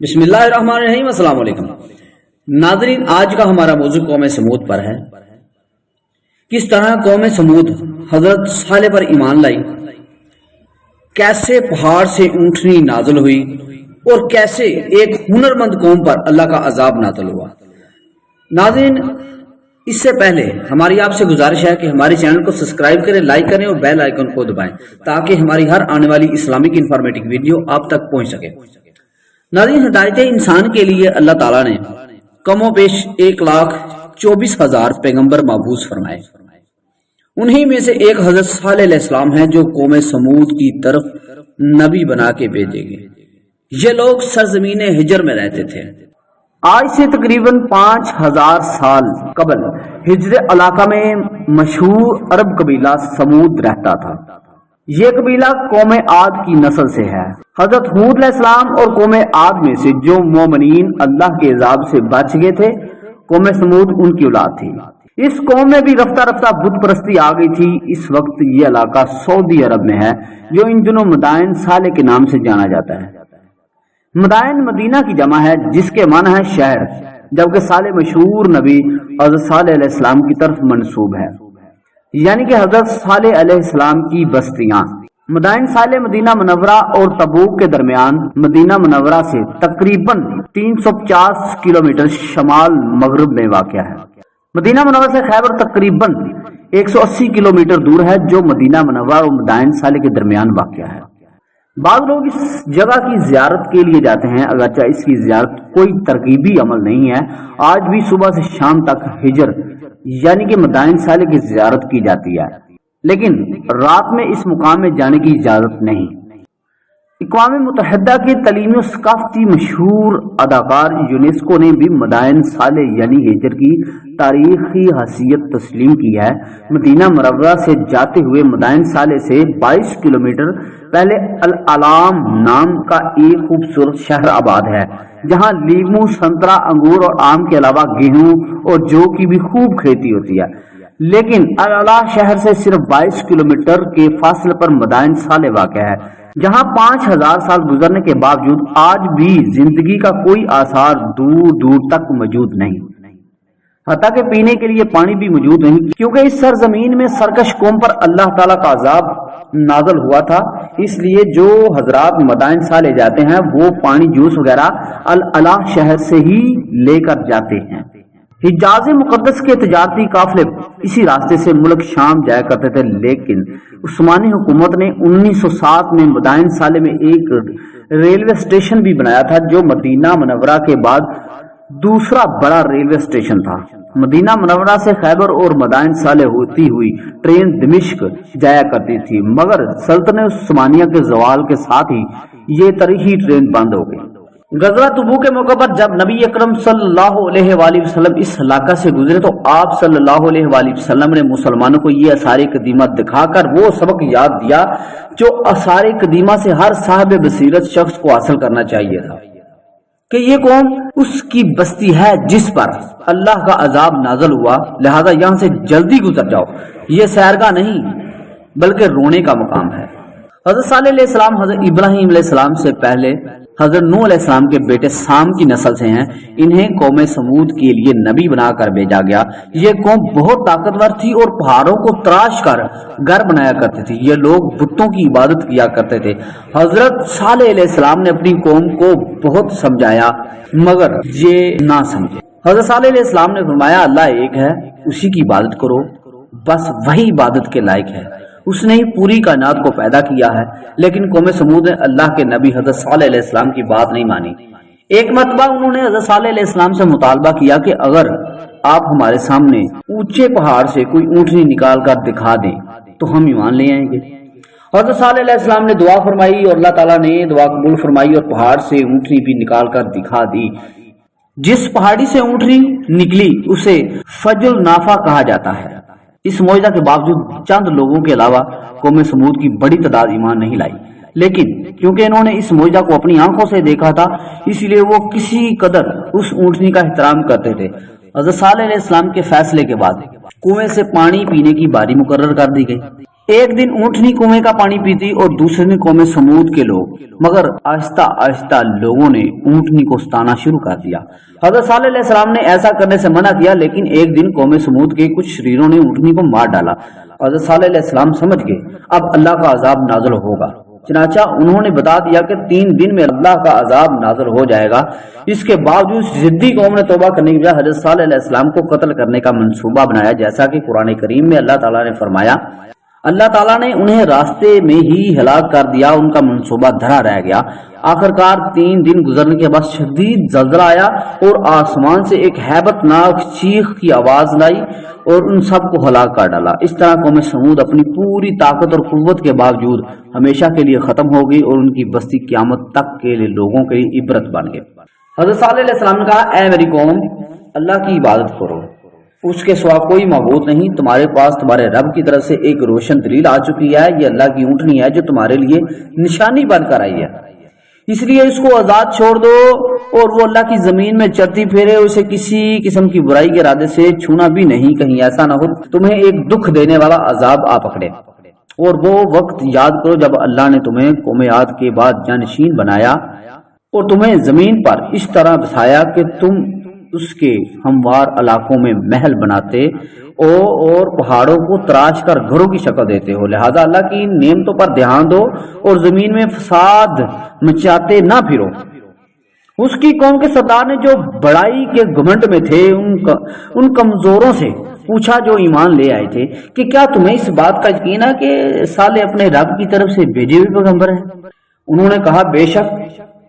بسم اللہ الرحمن الرحیم۔ السلام علیکم ناظرین، آج کا ہمارا موضوع قوم سمود پر ہے۔ کس طرح قوم سمود حضرت صالح پر ایمان لائی، کیسے پہاڑ سے اونٹنی نازل ہوئی اور کیسے ایک ہنرمند قوم پر اللہ کا عذاب نازل ہوا۔ ناظرین، اس سے پہلے ہماری آپ سے گزارش ہے کہ ہمارے چینل کو سبسکرائب کریں، لائک کریں اور بیل آئیکن کو دبائیں تاکہ ہماری ہر آنے والی اسلامک انفارمیٹو ویڈیو آپ تک پہنچ سکے۔ ناظرین، ہدایت انسان کے لیے اللہ تعالیٰ نے کم و بیش 1,24,000 پیغمبر مبعوث فرمائے۔ انہی میں سے ایک حضرت صالح علیہ السلام ہیں جو قوم سمود کی طرف نبی بنا کے بھیجے گئے۔ یہ لوگ سرزمین ہجر میں رہتے تھے۔ آج سے تقریباً 5,000 سال قبل ہجر علاقہ میں مشہور عرب قبیلہ سمود رہتا تھا۔ یہ قبیلہ قوم عاد کی نسل سے ہے۔ حضرت ہود علیہ السلام اور قوم عاد میں سے جو مومنین اللہ کے عذاب سے بچ گئے تھے، قوم سمود ان کی اولاد تھی۔ اس قوم میں بھی رفتہ رفتہ بت پرستی آ گئی تھی۔ اس وقت یہ علاقہ سعودی عرب میں ہے جو ان دنوں مدائن صالح کے نام سے جانا جاتا ہے۔ مدائن مدینہ کی جمع ہے جس کے معنی ہے شہر، جبکہ صالح مشہور نبی حضرت صالح علیہ السلام کی طرف منسوب ہے، یعنی کہ حضرت صالح علیہ السلام کی بستیاں۔ مدائن صالح مدینہ منورہ اور تبوک کے درمیان مدینہ منورہ سے تقریباً 350 کلومیٹر شمال مغرب میں واقع ہے۔ مدینہ منورہ سے خیبر تقریباً 180 کلومیٹر دور ہے جو مدینہ منورہ اور مدائن صالح کے درمیان واقع ہے۔ بعض لوگ اس جگہ کی زیارت کے لیے جاتے ہیں، اگرچہ اس کی زیارت کوئی ترغیبی عمل نہیں ہے۔ آج بھی صبح سے شام تک ہجر یعنی کہ مدائن صالح کی زیارت کی جاتی ہے، لیکن رات میں اس مقام میں جانے کی اجازت نہیں۔ اقوام متحدہ کے تعلیمی و ثقافتی مشہور اداکار یونیسکو نے بھی مدائن صالح یعنی ہجر کی تاریخی حیثیت تسلیم کی ہے۔ مدینہ منورہ سے جاتے ہوئے مدائن صالح سے 22 کلومیٹر پہلے العلام نام کا ایک خوبصورت شہر آباد ہے، جہاں لیمو، سنترا، انگور اور آم کے علاوہ گیہوں اور جو کی بھی خوب کھیتی ہوتی ہے۔ لیکن العلا شہر سے صرف 22 کلومیٹر کے فاصلے پر مدائن صالح واقع ہے، جہاں 5,000 سال گزرنے کے باوجود آج بھی زندگی کا کوئی آثار دور دور تک موجود نہیں، حتیٰ کہ پینے کے لیے پانی بھی موجود نہیں، کیونکہ اس سرزمین میں سرکش قوم پر اللہ تعالیٰ کا عذاب نازل ہوا تھا۔ اس لیے جو حضرات مدائن صالح جاتے ہیں وہ پانی جوس وغیرہ العلا شہر سے ہی لے کر جاتے ہیں۔ حجاز مقدس کے تجارتی قافلے اسی راستے سے ملک شام جایا کرتے تھے، لیکن عثمانی حکومت نے 1907 میں مدائن صالح میں ایک ریلوے اسٹیشن بھی بنایا تھا جو مدینہ منورہ کے بعد دوسرا بڑا ریلوے اسٹیشن تھا۔ مدینہ منورہ سے خیبر اور مدائن صالح ہوتی ہوئی ٹرین دمشق جایا کرتی تھی، مگر سلطنت عثمانیہ کے زوال کے ساتھ ہی یہ تاریخی ٹرین بند ہو گئی۔ غزوہ تبوک کے موقع پر جب نبی اکرم صلی اللہ علیہ وآلہ وسلم اس علاقہ سے گزرے تو آپ صلی اللہ علیہ وآلہ وسلم نے مسلمانوں کو یہ آثار قدیمہ دکھا کر وہ سبق یاد دیا جو آثار قدیمہ سے ہر صاحب بصیرت شخص کو حاصل کرنا چاہیے تھا، کہ یہ قوم اس کی بستی ہے جس پر اللہ کا عذاب نازل ہوا، لہذا یہاں سے جلدی گزر جاؤ۔ یہ سیرگاہ نہیں بلکہ رونے کا مقام ہے۔ حضرت صالح علیہ السلام حضرت ابراہیم علیہ السلام سے پہلے حضرت نوح علیہ السلام کے بیٹے سام کی نسل سے ہیں۔ انہیں قوم سمود کے لیے نبی بنا کر بھیجا گیا۔ یہ قوم بہت طاقتور تھی اور پہاڑوں کو تراش کر گھر بنایا کرتی تھی۔ یہ لوگ بتوں کی عبادت کیا کرتے تھے۔ حضرت صالح علیہ السلام نے اپنی قوم کو بہت سمجھایا مگر یہ نہ سمجھے۔ حضرت صالح علیہ السلام نے فرمایا اللہ ایک ہے، اسی کی عبادت کرو، بس وہی عبادت کے لائق ہے، اس نے ہی پوری کائنات کو پیدا کیا ہے۔ لیکن قوم سمود نے اللہ کے نبی حضرت صالح علیہ السلام کی بات نہیں مانی۔ ایک مرتبہ انہوں نے حضرت صالح علیہ السلام سے مطالبہ کیا کہ اگر آپ ہمارے سامنے اونچے پہاڑ سے کوئی اونٹنی نکال کر دکھا دیں تو ہم ایمان لے آئیں گے۔ حضرت صالح علیہ السلام نے دعا فرمائی اور اللہ تعالیٰ نے دعا قبول فرمائی اور پہاڑ سے اونٹنی بھی نکال کر دکھا دی۔ جس پہاڑی سے اونٹنی نکلی اسے فجل نافع کہا جاتا ہے۔ اس معجزہ کے باوجود چند لوگوں کے علاوہ قوم سمود کی بڑی تعداد ایمان نہیں لائی، لیکن کیونکہ انہوں نے اس معجزہ کو اپنی آنکھوں سے دیکھا تھا اس لیے وہ کسی قدر اس اونٹنی کا احترام کرتے تھے۔ حضرت صالح علیہ السلام کے فیصلے کے بعد کنویں سے پانی پینے کی باری مقرر کر دی گئی۔ एक दिन ऊँटनी कुएं का पानी पीती और दूसरे दिन कौम समूद के लोग, मगर आहिस्ता आहिस्ता लोगों ने ऊँटनी को सताना शुरू कर दिया। हजरत सालेह अलैहिस्सलाम ने ऐसा करने से मना किया, लेकिन एक दिन कौम समूद के कुछ शरीरों ने ऊँटनी को मार डाला। हजरत सालेह अलैहिस्सलाम समझ गए अब अल्लाह का अजाब नाज़िल होगा। चनाचा उन्होंने बता दिया कि 3 दिन में अल्लाह का अजाब नाज़िल हो जाएगा। इसके बावजूद जिद्दी कौम ने तौबा करने के बजाय हजरत सालेह अलैहिस्सलाम को कत्ल करने का मंसूबा बनाया, जैसा कि कुरान करीम में अल्लाह ताला ने फरमाया, अल्लाह ताला ने उन्हें रास्ते में ही हलाक कर दिया, उनका मंसूबा धरा रह गया। आखिरकार 3 दिन गुजरने के बाद शदीद जल्जला आया और आसमान से एक हैबतनाक चीख की आवाज लाई और उन सब को हलाक कर डाला। इस तरह कौम समूद अपनी पूरी ताकत और कुव्वत के बावजूद हमेशा के लिए खत्म हो गई और उनकी बस्ती क़यामत तक के लिए लोगों के लिए इबरत बन गई। हज़रत सालेह अलैहिस्सलाम ने कहा, ऐ मेरी कौम, अल्लाह की इबादत करो, उसके सिवा कोई मबूद नहीं। तुम्हारे पास तुम्हारे रब की तरफ से एक रोशन दलील आ चुकी है, ये अल्लाह की ऊँटनी है जो तुम्हारे लिए निशानी बनकर आई है, इसलिए इसको आजाद छोड़ दो और वो अल्लाह की जमीन में चलती फिरे, उसे किसी किस्म की बुराई के इरादे से छूना भी नहीं, कहीं ऐसा ना हो तुम्हें एक दुख देने वाला अजाब आ पकड़े। और वो वक्त याद करो जब अल्लाह ने तुम्हें कौम आद के बाद जानशीन बनाया और तुम्हें जमीन पर इस तरह बसाया कि तुम उसके हमवार इलाकों में महल बनाते और पहाड़ों को तराश कर घरों की शक्ल देते हो। लिहाजा अल्लाह की नेमतों पर ध्यान दो और जमीन में फसाद मचाते ना फिरो। उसकी कौम के सरदार ने जो बड़ाई के घमंड में थे उन कमजोरों से पूछा जो ईमान ले आए थे कि क्या तुम्हें इस बात का यकीन है कि साले अपने रब की तरफ से भेजे हुए पैगंबर हैं? उन्होंने कहा,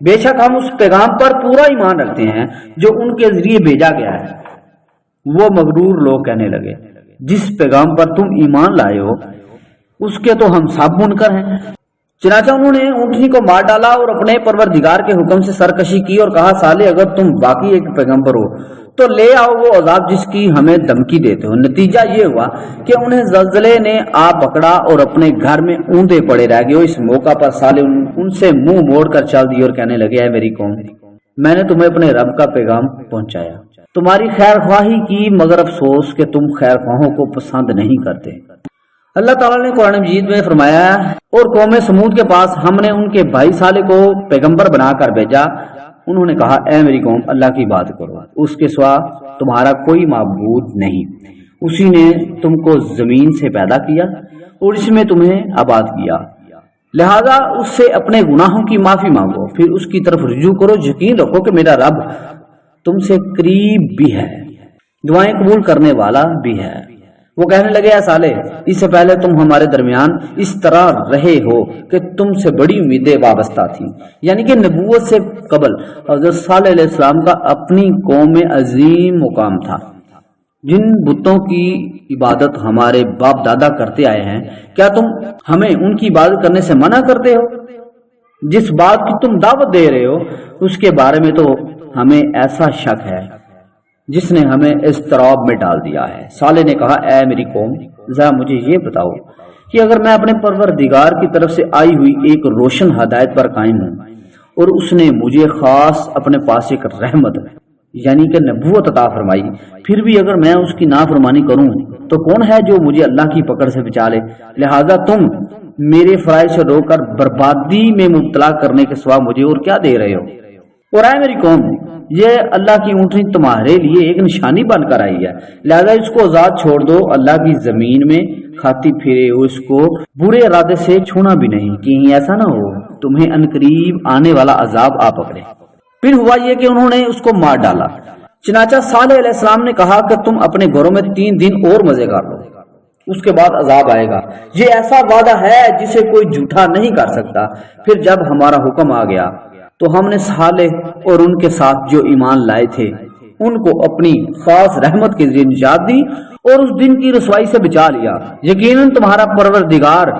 बेशक हम उस पैगाम पर पूरा ईमान रखते हैं जो उनके जरिए भेजा गया है। वो मगरूर लोग कहने लगे, जिस पैगाम पर तुम ईमान लाए हो उसके तो हम सब मुनकर हैं। चनाचा उन्होंने ऊँटनी को मार डाला और अपने परवरदिगार के हुक्म से सरकशी की और कहा, साले अगर तुम बाकी एक पैगंबर हो तो ले आओ वो अजाब जिसकी हमें धमकी देते हो। नतीजा ये हुआ कि उन्हें जल्जले ने आ पकड़ा और अपने घर में ऊंधे पड़े रह गए। इस मौका पर साले उनसे मुंह मोड़कर चल दिए और कहने लगे, है मेरी कौम, मैंने तुम्हें अपने रब का पैगाम पहुंचाया, तुम्हारी खैर ख्वाही की, मगर अफसोस कि तुम खैर ख्वाहों को पसंद नहीं करते। अल्लाह ताला ने कुरान मजीद में फरमाया, और कौम समूद के पास हमने उनके भाई साले को पैगंबर बनाकर भेजा। उन्होंने कहा, ऐ मेरी कौम, अल्लाह की बात करो, उसके सिवा तुम्हारा कोई माबूद नहीं। उसी ने तुमको जमीन से पैदा किया और इसमें तुम्हें आबाद किया, लिहाजा उससे अपने गुनाहों की माफी मांगो, फिर उसकी तरफ रुजू करो। यकीन रखो कि मेरा रब तुमसे करीब भी है, दुआएं कबूल करने वाला भी है। वो कहने लगे, ऐ साले, इससे पहले तुम हमारे दरमियान इस तरह रहे हो कि तुमसे बड़ी उम्मीदें वाबस्ता थी, यानी कि नबूवत से कबल हज़रत सालेह अलैहिस्सलाम का अपनी कौम में अजीम मुकाम था। जिन बुतों की इबादत हमारे बाप दादा करते आए हैं, क्या तुम हमें उनकी इबादत करने से मना करते हो? जिस बात की तुम दावत दे रहे हो उसके बारे में तो हमें ऐसा शक है जिसने हमें इस्तराब में डाल दिया है। साले ने कहा, ऐ मेरी कौम, जरा मुझे ये बताओ कि अगर मैं अपने परवरदिगार की तरफ से आई हुई एक रोशन हदायत पर कायम हूँ और उसने मुझे खास अपने पास एक रहमत यानी कि नबूवत अता फरमाई, फिर भी अगर मैं उसकी नाफरमानी करूं तो कौन है जो मुझे अल्लाह की पकड़ से बचा ले? लिहाजा तुम मेरे फराइज से रोककर बर्बादी में मुब्तला करने के सिवा मुझे और क्या दे रहे हो? और आए मेरी कौम, ये अल्लाह की ऊँटनी तुम्हारे लिए एक निशानी बनकर आई है, लिहाजा इसको आजाद छोड़ दो। अल्लाह की जमीन में खाती फिरे हो, इसको बुरे इरादे से छूना भी नहीं, कहीं ऐसा ना हो तुम्हें अनकरीब आने वाला अजाब आ पकड़े। फिर हुआ ये कि उन्होंने उसको मार डाला। चनाचा सालेह अलैहिस्सलाम ने कहा कि तुम अपने घरों में 3 दिन और मजे कर लो, उसके बाद अजाब आएगा। ये ऐसा वादा है जिसे कोई झूठा नहीं कर सकता। फिर जब हमारा हुक्म आ गया तो हमने सालेह और उनके साथ जो ईमान लाए थे उनको अपनी खास रहमत के जरिए निजात दी और उस दिन की रसवाई से बचा लिया। यकीनन तुम्हारा परवरदिगार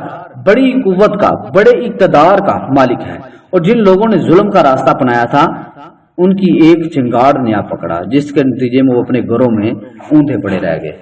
बड़ी कुव्वत का, बड़े इक़्तिदार का मालिक है। और जिन लोगों ने जुल्म का रास्ता अपनाया था उनकी एक चिंगाड़ ने आ पकड़ा, जिसके नतीजे में वो अपने घरों में ऊंधे पड़े रह गए।